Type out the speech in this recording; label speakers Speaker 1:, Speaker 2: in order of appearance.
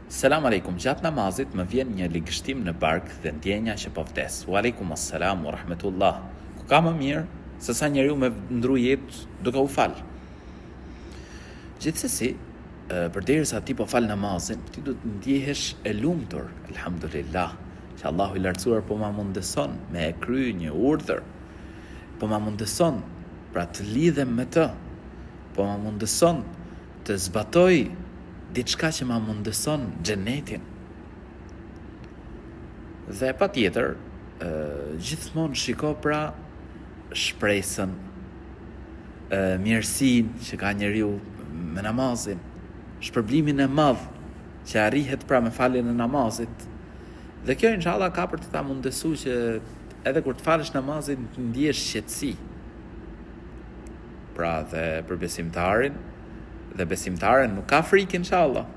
Speaker 1: Selam aleikum, gjatë namazit më vjen një ligështim në bark dhe ndjenja që po vdes. Wa aleikum assalam wa rahmetullah. Ku ka më mirë se sa njeriu me ndru jetë duke u fal. Gjithsesi, përderisa ti po fal namazin, ti do të ndjehesh e lumtur, elhamdulillah, që Allahu i lartësuar po ma mundëson me e kry një urdhër, po ma mundëson pra të lidhem me të, po ma mundëson të zbatoj diçka që ma mundëson xhenetin. Dhe pa tjetër, gjithmonë shiko pra shpresën, mirësinë që ka njeriu me namazin, shpërblimin e madh që arrihet pra me faljen e namazit. Dhe kjo inshallah ka për të ta mundësu që edhe kur të falësh namazin të ndjesh qetësi. Pra dhe për besimtarin, dhe besimtaren nuk ka frikë inshallah.